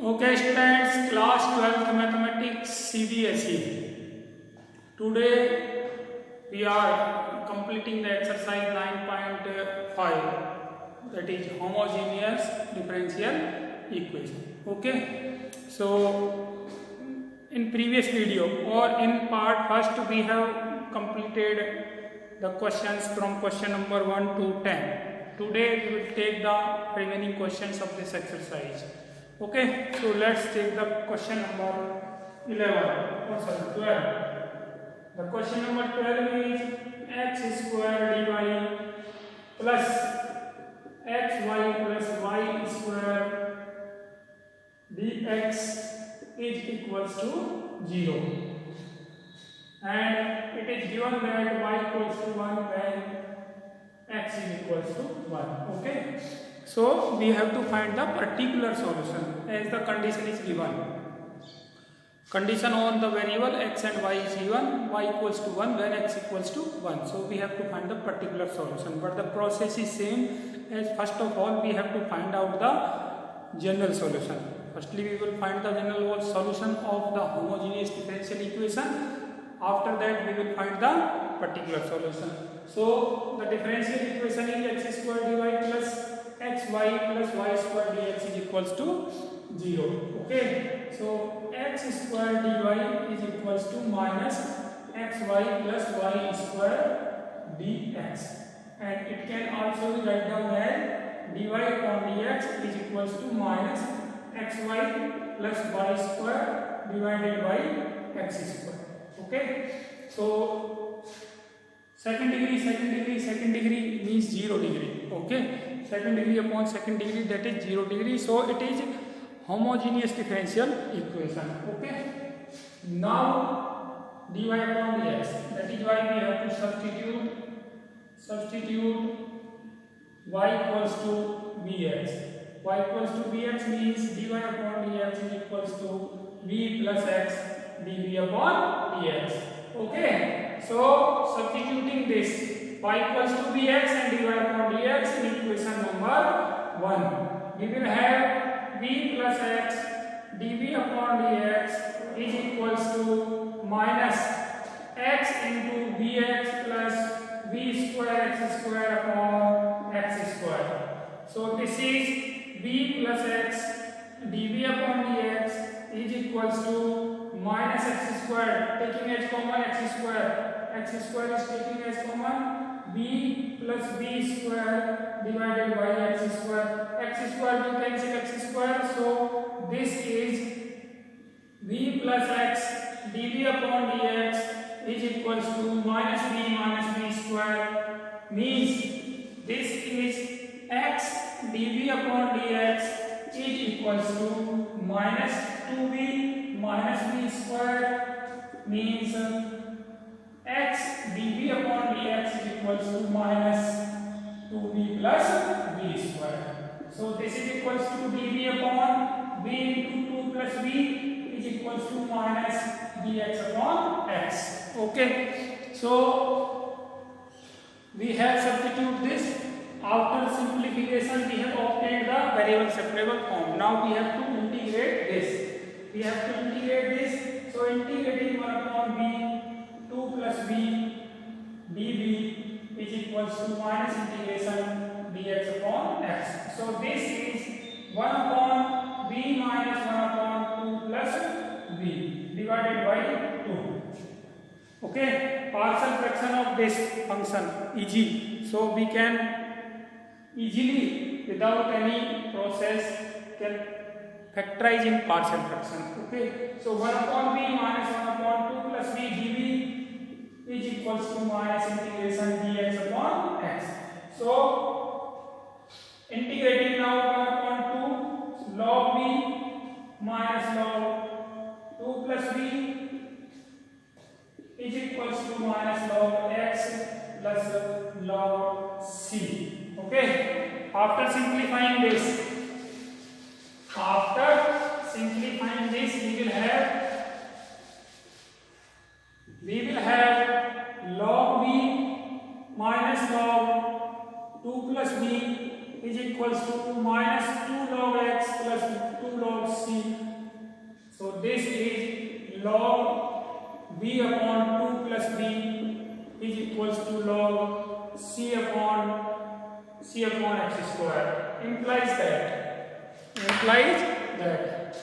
Okay, students, class 12th mathematics CBSE. Today we are completing the exercise 9.5, that is homogeneous differential equation. Okay, so in previous video or in part first we have completed the questions from question number 1 to 10. Today we will take the remaining questions of this exercise. Okay, so let's take the question number 12. The question number 12 is x square dy plus xy plus y square dx is equals to 0. And it is given that y equals to 1 when x is equals to 1. Okay. So we have to find the particular solution as the condition is given. Condition on the variable x and y is given, y equals to 1 when x equals to 1. So we have to find the particular solution. But the process is same as first of all we have to find out the general solution. Firstly we will find the general solution of the homogeneous differential equation. After that we will find the particular solution. So the differential equation is x square dy plus xy plus y square dx is equals to 0. Okay, so x square dy is equals to minus xy plus y square dx, and it can also be written down as dy upon dx is equals to minus xy plus y square divided by x square. Okay, so second degree means 0 degree. Okay, second degree upon second degree, that is 0 degree. So it is homogeneous differential equation. Okay, now dy upon dx, that is why we have to substitute y equals to bx. Y equals to bx means dy upon dx is equals to b plus x dv upon dx. Okay, so substituting this y equals to bx and dy upon dx in equation number 1, we will have b plus x dv upon dx is equals to minus x into bx plus b square x square upon x square. So this is b plus x dv upon dx is equals to minus x square, taking as common x square is taking as common b plus b square divided by x square will cancel x square, so this is b plus x dv upon dx is equals to minus b square, means this is x dv upon dx is equals to minus 2b minus b square, means x dv upon dx is equals to minus 2b plus b square. So this is equals to dv upon b into 2 plus b is equals to minus dx upon x. Okay, so we have substitute this. After simplification we have obtained the variable separable form. Now we have to integrate this. So integrating 1 upon b 2 plus b dv is equals to minus integration dx upon x. So this is 1 upon b minus 1 upon 2 plus b divided by 2. Okay, partial fraction of this function Eg. So we can easily without any process can factorize in partial fraction. Okay, so 1 upon b minus 1 upon 2 plus b dv is equals to minus integration dx upon x. So integrating now 1 upon 2 log b minus log 2 plus b is equals to minus log x plus log c. Okay, after simplifying this we will have log b minus log 2 plus b is equals to minus 2 log x plus 2 log c log b upon 2 plus b is equals to log c upon x square. Implies that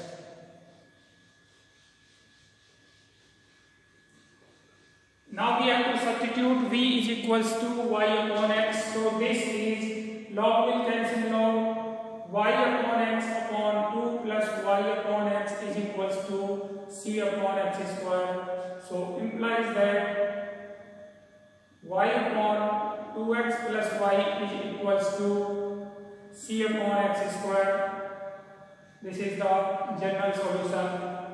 now we have to substitute v is equals to y upon x. So this is log will cancel log, y upon x upon 2 plus y upon x is equals to c upon x square. So implies that y upon 2x plus y is equals to c upon x square. This is the general solution.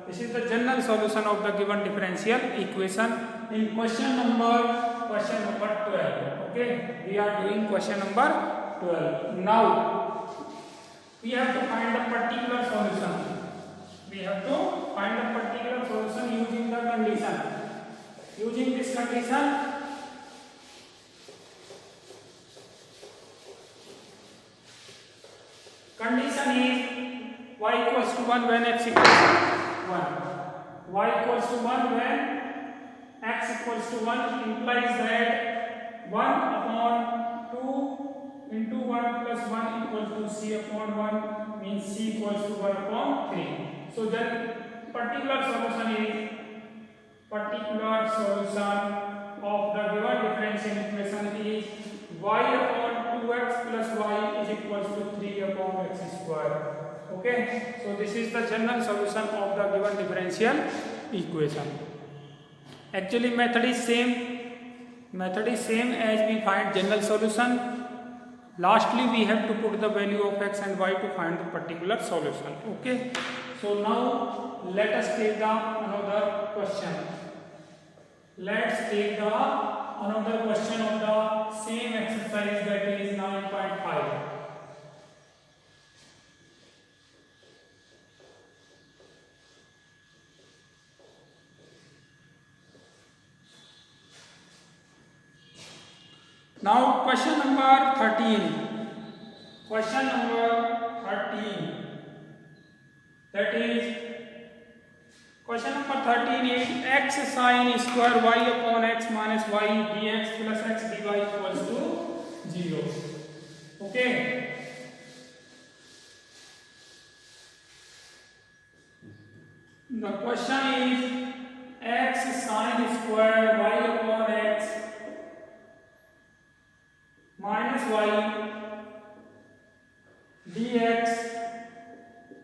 This is the general solution of the given differential equation in question number 12. Okay, we are doing question number 12. Now we have to find a particular solution. We have to find a particular solution using the condition. Using this condition, condition is y equals to 1 when x equals to 1. Y equals to 1 when x equals to 1 implies that 1 upon 2 into 1 plus 1 equals to c upon 1 means c equals to 1 upon 3. So then particular solution of the given differential equation is y upon 2x plus y is equals to 3 upon x square. Okay, so this is the general solution of the given differential equation. Actually method is same as we find general solution. Lastly we have to put the value of x and y to find the particular solution. Okay, so now let us take the another question. Let's take the another question of the same exercise, that is 9.5. Now question number 13. Question number 13. That is question number 13 is x sin square y upon x minus y dx plus x dy equals to 0. Okay. The question is x sin square y upon x minus y dx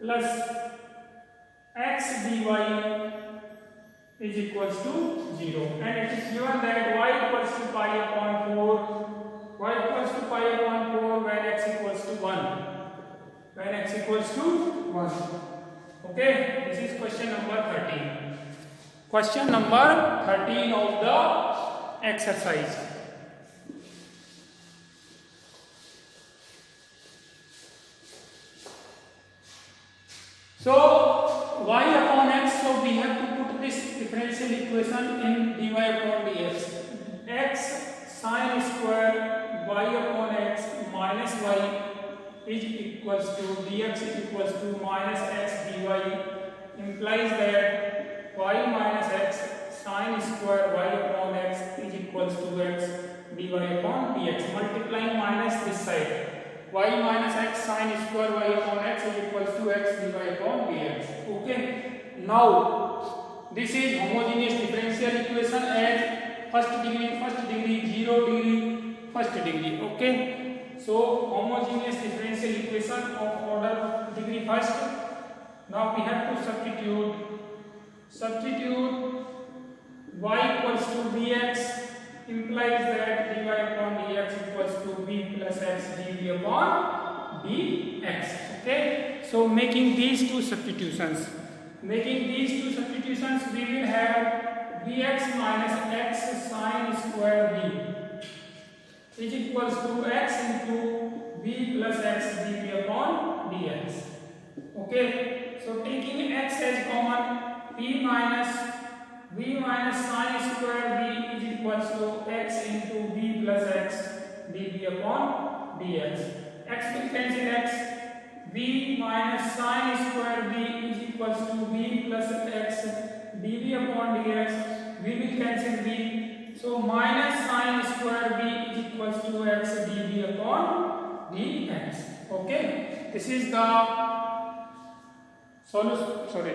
plus x dy is equals to 0, and it is given that y equals to pi upon 4 when x equals to 1. Okay, this is question number 13. Question number 13 of the exercise. So y upon x, so we have to put this differential equation in dy upon dx. X sin square y upon x minus y is equals to dx is equals to minus x dy implies that y minus x sin square y upon x is equals to x dy upon dx. Multiplying minus this side. Y minus x sin square y upon x is equals to x dy upon dx. Okay. Now this is homogeneous differential equation as first degree, 0 degree, first degree. Okay. So homogeneous differential equation of order degree first. Now we have to substitute y equals to dx implies that dy upon dx equals to b plus x dv upon dx. Okay, so making these two substitutions, we will have dx minus x sin square b is equals to x into b plus x dv upon dx. Okay, so taking x as common, b minus sin square b is equals to x into b plus x dv upon dx. X will cancel x. b minus sin square b is equals to b plus x dv upon dx, we will cancel v. So minus sin square v is equals to x dv upon dx. Okay, this is the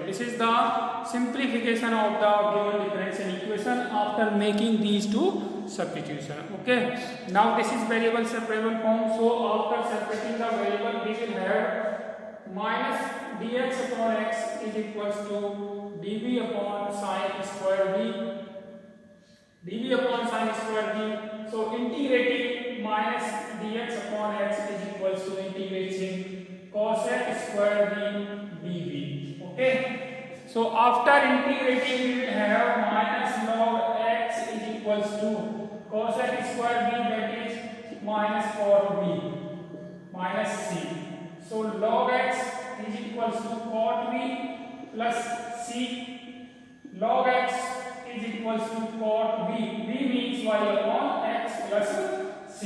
this is the simplification of the given differential equation after making these two substitution. Okay, now this is variable separable form. So after separating the variable, we will have minus dx upon x is equals to dv upon sin square v, dv upon sin square v. So integrating minus dx upon x is equals to integrating cos x square v dv. Okay, so after integrating we will have minus log x is equals to cos x square v, that is minus cot v minus c. So log x is equals to cot v plus c. Log x is equals to cot v. V means y upon x plus c.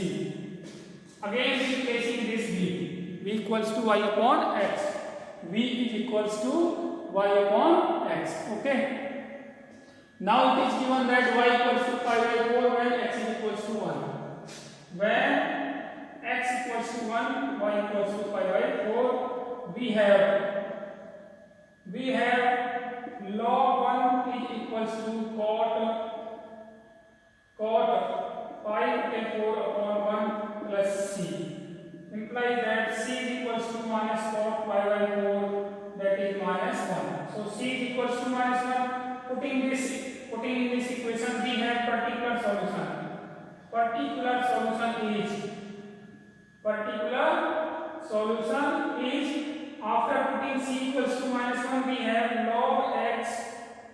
Again replacing this v equals to y upon x. V is equals to y upon x. Okay. Now it is given that y equals to pi by 4 when x is equals to 1. When x equals to 1, y equals to pi by 4, we have log 1 is equals to cot pi by 4 upon 1 plus c. Implies that c is equals to minus cot pi by 4, that is minus 1. So c is equals to minus 1. Putting in this equation, we have particular solution. Particular solution is after putting c equals to minus 1, we have log x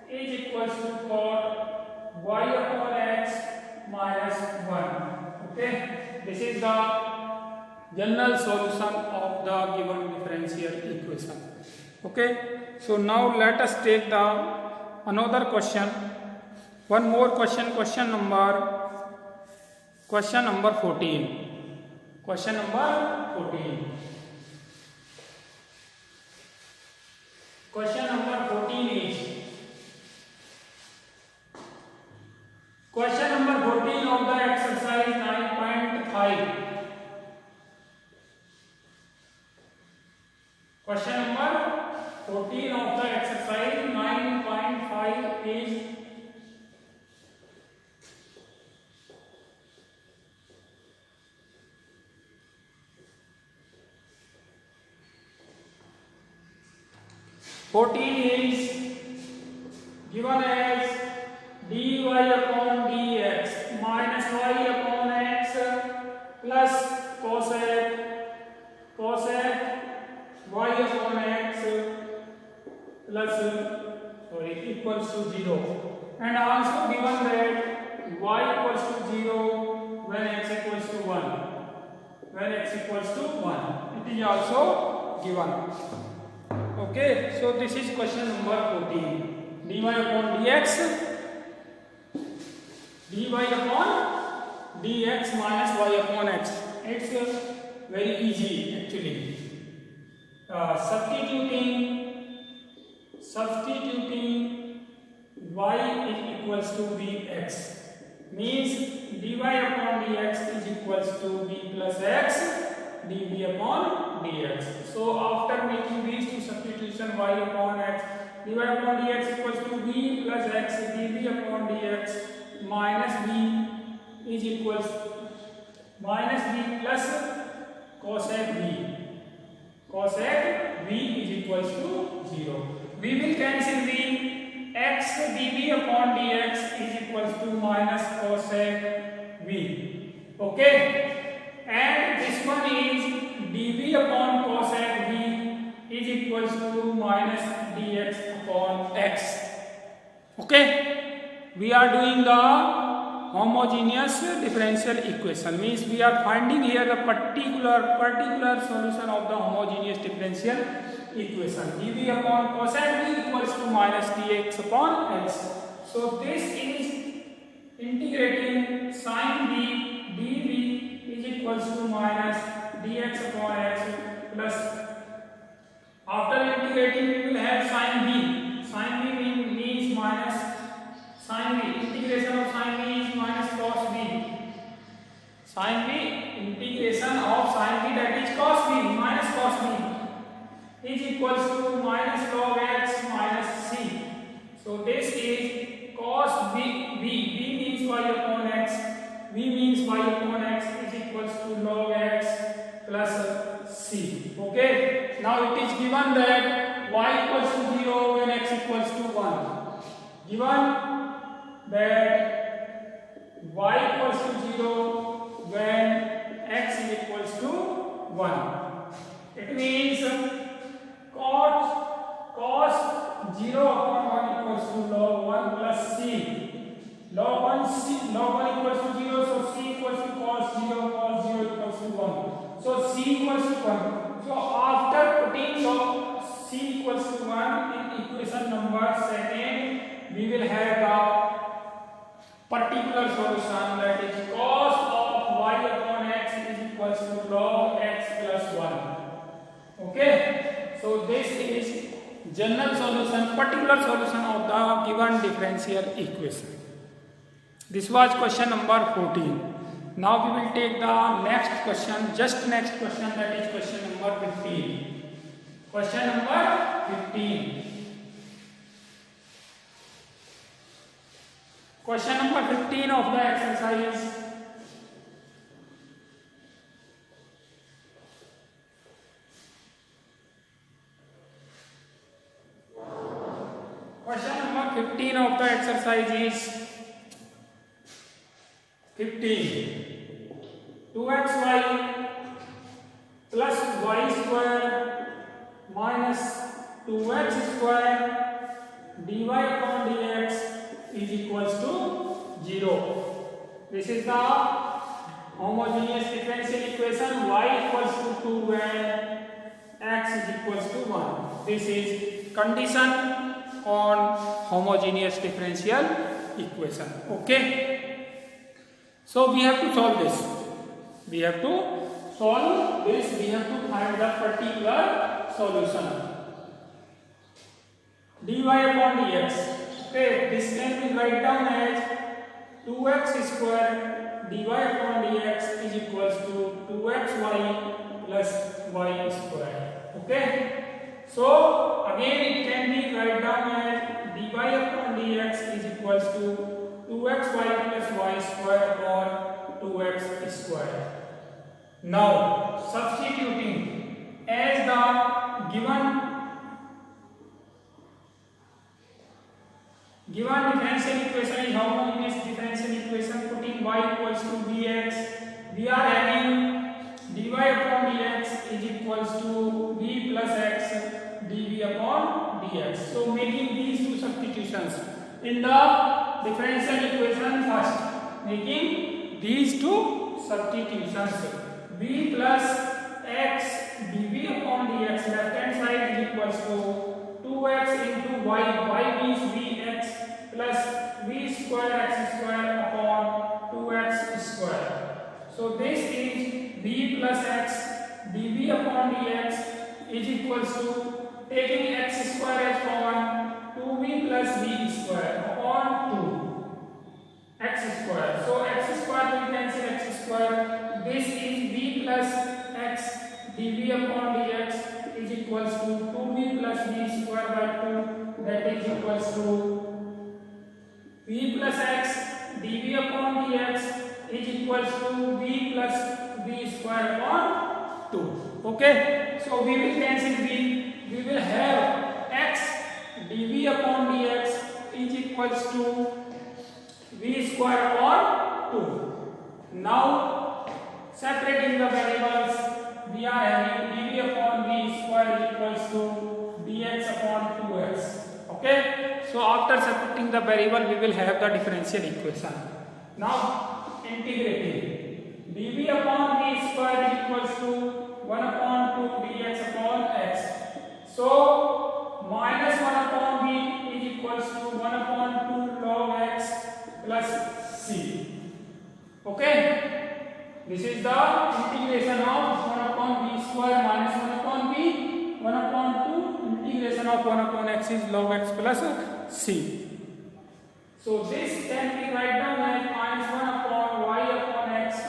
is equals to cot y upon x minus 1. Okay, this is the general solution of the given differential equation. Okay, so now let us take the another question, one more question, question number 14. Question number 14. Question number 14 is question number 14 of the exercise 9.5. Question number 14 of the exercise 9.5 is given as dy upon dx minus y upon x plus cosec y upon x plus equals to 0, and also given that y equals to 0 when x equals to 1. It is also given. Okay, so this is question number 14. dy upon dx minus y upon x. It's very easy actually. Substituting y is equals to vx means dy upon dx is equals to v plus x dv upon dx. So after making these two substitution, y upon x, dy upon dx equals to v plus x dv upon dx minus v is equals minus v plus cosec v. Cosec v is equals to 0. We will cancel v. X dv upon dx is equals to minus cosec v. Okay, and this one is dv upon cosec v is equals to minus dx upon x. Okay, we are doing the homogeneous differential equation, means we are finding here the particular solution of the homogeneous differential equation. dv upon cosec v equals to minus dx upon x. So this is integrating sin v dv is equals to minus dx upon x plus, after integrating we will have sin v. Sin v means minus sin v, integration of sin v, that is cos v minus cos v, is equals to minus log x minus c. So this is cos v, v means y upon x, v means y upon x is equals to log x plus c. Okay, now it is given that y equals to 0 when x equals to 1. Given that y equals to 0 when x is equals to 1. It means cos 0 upon 1 equals to log 1 plus c. Log 1 equals to 0, so c equals to cos 0 equals to 1. So c equals to 1. So after putting log c equals to 1 in equation number second, we will have the particular solution, that is cos of y upon x is equals to log x plus 1. Okay, so this is general solution, particular solution of the given differential equation. This was question number 14. Now we will take the next question, just next question, that is question number 15. Question number 15. Question number 15 of the exercise. Question number 15 of the exercise is 15. 2xy plus y square minus 2x square dy upon dx is equals to 0. This is the homogeneous differential equation, y equals to 2 when x is equals to 1. This is condition on homogeneous differential equation. Okay, so we have to solve this. We have to solve this. We have to find the particular solution. dy upon dx. Okay, this can be write down as 2x square dy upon dx is equals to 2xy plus y square. Okay, so again it can be write down as dy upon dx is equals to 2xy plus y square upon 2x square. Now substituting as the given differential equation is homogeneous differential equation, putting y equals to bx, we are having dy upon dx is equals to b plus x dv upon dx. So making these two substitutions in the differential equation first, making these two substitutions, b plus x dv upon dx, left hand side is equals to 2x into y, y means vx plus v square x square upon 2x square. So this is b plus x dv upon dx is equals to, taking x square as common, 2v plus v square upon 2 x square. So x square will cancel x square. This is v plus x dv upon dx is equals to 2v plus v square by 2, that is equals to v plus x dv upon dx is equals to v plus v square upon 2. Okay, so we will cancel v, we will have x dv upon dx is equals to v square upon 2. Now separating the variables, we are having dv upon v square equals to dx upon 2x. Okay, so after separating the variable, we will have the differential equation. Now integrating, dv upon v square is equals to 1 upon 2 dx upon x. So minus 1 upon v is equals to 1 upon 2 log x plus c. Okay. This is the integration of 1 upon v square minus 1 upon v, 1 upon 2, integration of 1 upon x is log x plus c. So this can be write down as minus 1 upon y upon x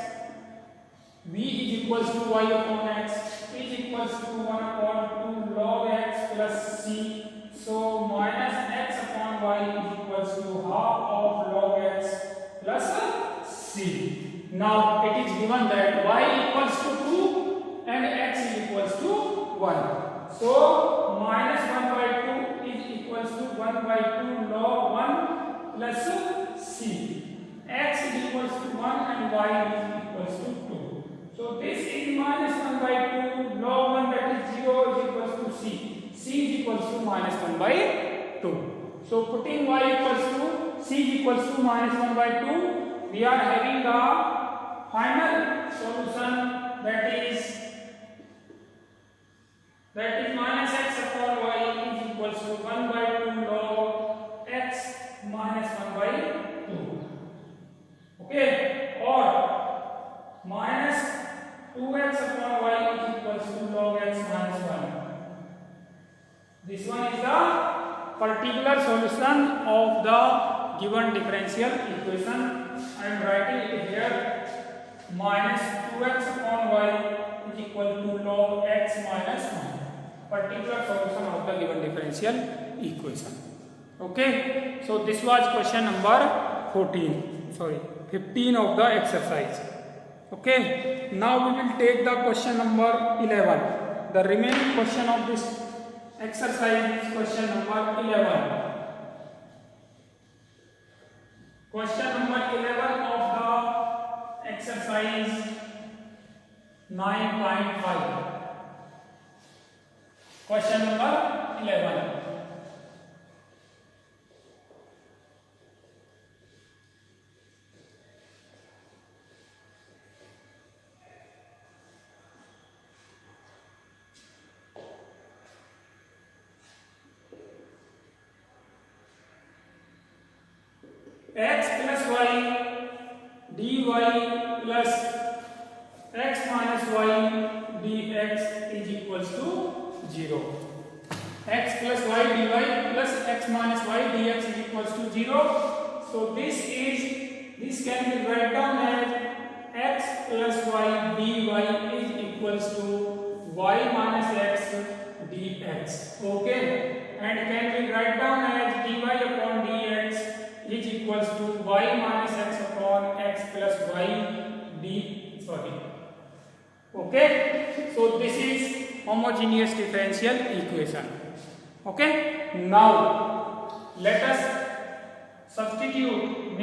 v is equals to y upon x is equals to 1 upon 2 log x plus c. So minus x upon y is equals to half of log x plus c. Now it is given that y equals to 2 and x is equals to 1. So minus 1 by 2 is equals to 1 by 2 log 1 plus c. X is equals to 1 and y is equals to 2. So this is minus 1 by 2 log 1, that is 0, is equals to c. C is equals to minus 1 by 2. So putting y equals to c is equals to minus 1 by 2, we are having the final solution, that is minus x upon y is equals to 1 by 2 log x minus 1 by 2. Okay, or minus 2x upon y is equals to log x minus 1. This one is the particular solution of the given differential equation. I am writing it here. Minus 2x upon y is equal to log x minus 1. Particular solution of the given differential equation. Okay. So this was question number 15 of the exercise. Okay. Now we will take the question number 11. The remaining question of this exercise is question number 11. Question number 11 of the exercise 9.5. Question number 11. X plus y dy plus x minus y dx is equals to 0. X plus y dy plus x minus y dx is equals to 0. So this can be written down as x plus y dy is equals to y minus x dx. Okay, and can be written down as dy upon dx is equals to y minus x upon x plus y Okay, so this is homogeneous differential equation. Okay, now let us substituting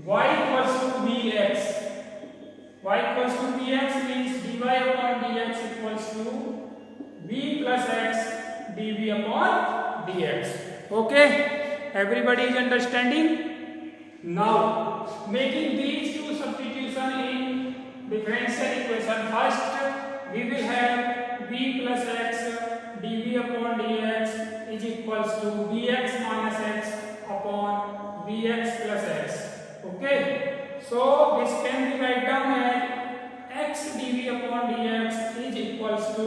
y equals to bx. Y equals to bx means dy upon dx equals to b plus x dv upon dx. Okay, everybody is understanding? Now making these two substitution in differential equation, first we will have b plus x dv upon dx is equals to bx minus x upon bx plus x. Okay, so this can be written down as x dv upon dx is equals to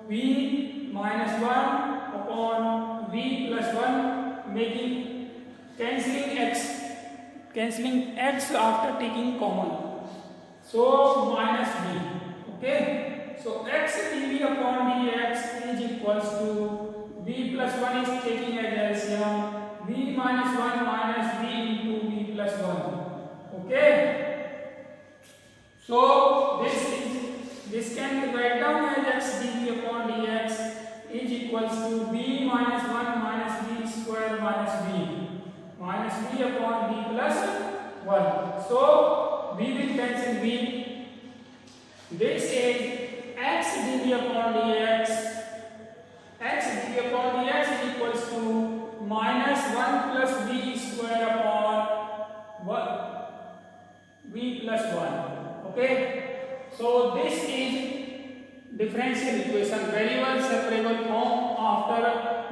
v minus 1 upon v plus 1, making cancelling x after taking common, so minus v. Okay, so x dv upon dx is equals to v plus 1 is taking as LCM, v minus 1 minus v into v plus 1. Okay, so this can be written down as x dv upon dx is equals to b minus 1 minus v square minus v upon v plus 1. So we will cancel v. This is x dv upon dx. X dv upon dx is equals to minus 1 plus v square upon v plus 1. Okay, so this is differential equation, variable separable form after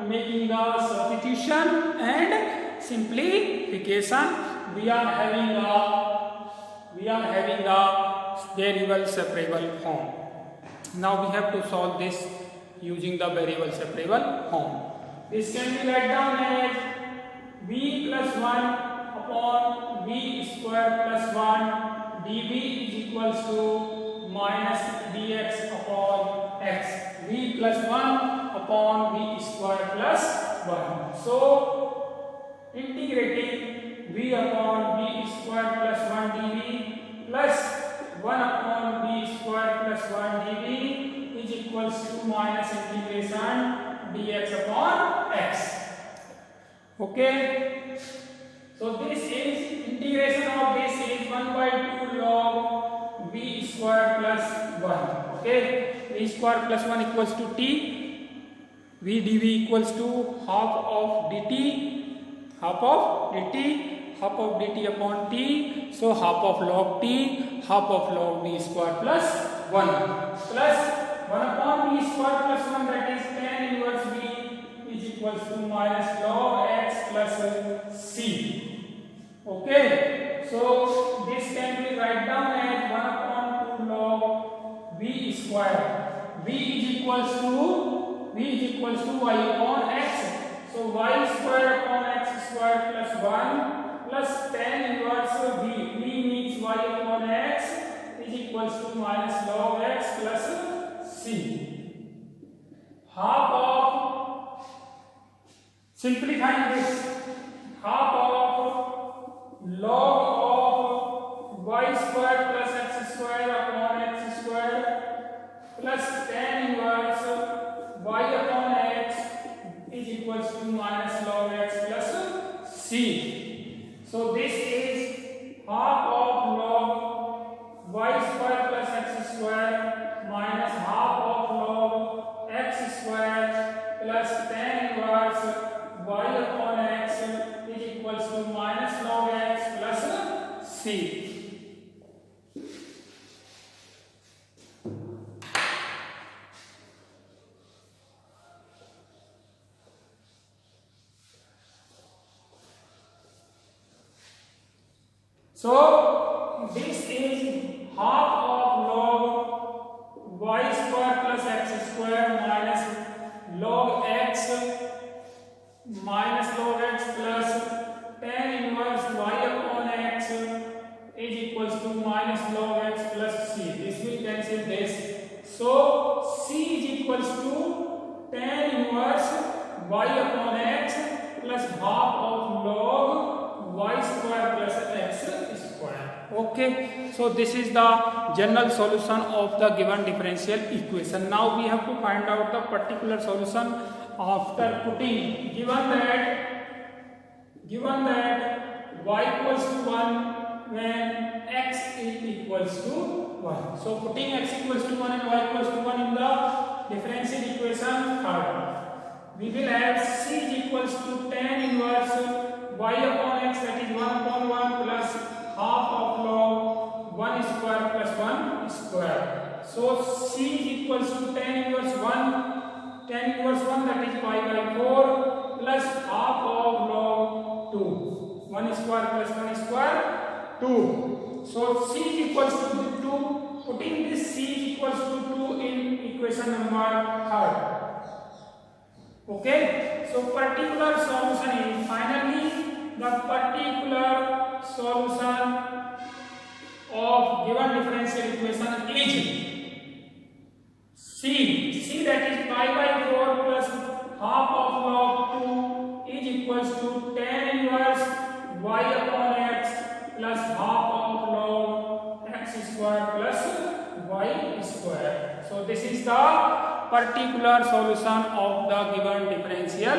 making the substitution and simplification. We are having the variable separable form. Now we have to solve this using the variable separable form. This can be written down as b v plus 1 upon v square plus 1 dv is equals to minus dx upon x. V plus 1 upon v square plus 1. So integrating v upon v square plus 1 dv plus 1 upon v square plus 1 dv is equals to minus integration dx upon x. Okay, so this is integration of this is 1 by 2 log v square plus 1. Okay, v square plus 1 equals to t, v dv equals to half of dt, half of dt upon t, so half of log t, half of log v square plus 1 plus 1 upon v square plus 1, that is tan inverse v is equals to minus log x plus c. Okay, so this can be write down as 1 upon 2 log v square. V is equals to y upon x. So y square upon x square plus 1 plus tan inverse v. V means y upon x is equals to minus log x plus c. Half of, simplifying this, half of log of y square plus x square upon x square plus tan inverse y upon x is equals to minus log x plus c. So this is half of log y square plus x square minus half of log x square plus tan inverse y upon x is equals to minus log x plus c. So this is half of log y square plus x square minus log x plus tan inverse y upon x is equals to minus log x plus c. This will cancel this. So c is equals to tan inverse y upon x plus half of log y square plus x square. Okay, so this is the general solution of the given differential equation. Now we have to find out the particular solution after putting, given that y equals to 1 when x is equals to 1. So putting x equals to 1 and y equals to 1 in the differential equation third, we will have c is equals to tan inverse y upon x, that is 1 upon 1 plus half of log 1 square plus 1 square. So c is equals to tan inverse 1, that is pi by 4 plus half of log 2, 1 square plus 1 square 2. So c is equals to 2. Putting this c is equals to 2 in equation number 3. Okay, so particular solution is, finally the particular solution of given differential equation is c, that is pi by 4 plus half of log 2 is equals to tan inverse y upon x plus half of log x square plus y square. So this is the particular solution of the given differential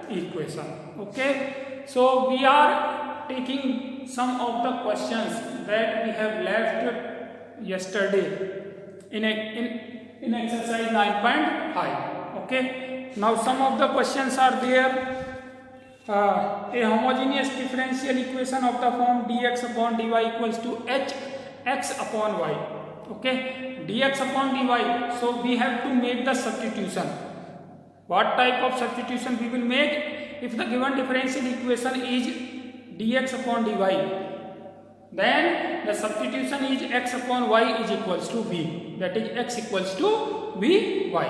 equation. Okay, so we are taking some of the questions that we have left yesterday in exercise 9.5. Okay, now some of the questions are there. A homogeneous differential equation of the form dx upon dy equals to hx upon y. Okay, dx upon dy. So we have to make the substitution. What type of substitution we will make? If the given differential equation is dx upon dy, then the substitution is x upon y is equals to v. That is x equals to vy.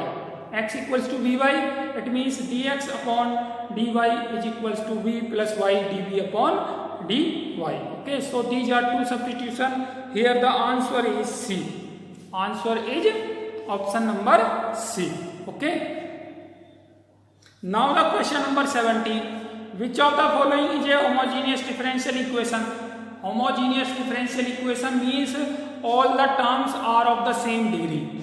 x equals to vy, it means dx upon dy is equals to v plus y dv upon dy. Okay, so these are two substitution. Here the answer is C. Answer is option number C. Okay. Now the question number 70. Which of the following is a homogeneous differential equation? Homogeneous differential equation means all the terms are of the same degree.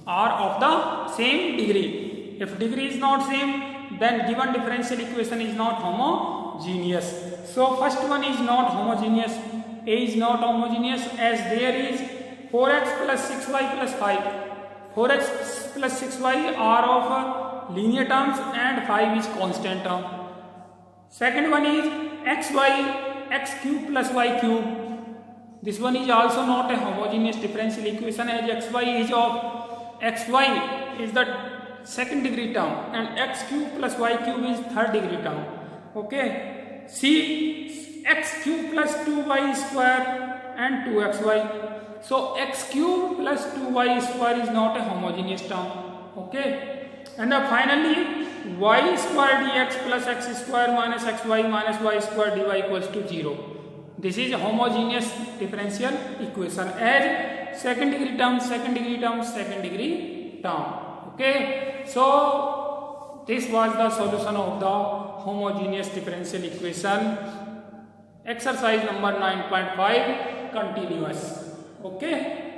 Are of the same degree. If degree is not same, then given differential equation is not homogeneous. So first one is not homogeneous. A is not homogeneous as there is 4x plus 6y plus 5. 4x plus 6y are of linear terms and 5 is constant term. Second one is xy, x cube plus y cube. This one is also not a homogeneous differential equation as xy is the second degree term and x cube plus y cube is third degree term. Okay. C, x cube plus 2y square and 2xy. So x cube plus 2y square is not a homogeneous term. Okay. And finally y square dx plus x square minus xy minus y square dy equals to 0. This is a homogeneous differential equation as second degree term, second degree term, second degree term. Okay. So this was the solution of the homogeneous differential equation. Exercise number 9.5 continuous. Okay.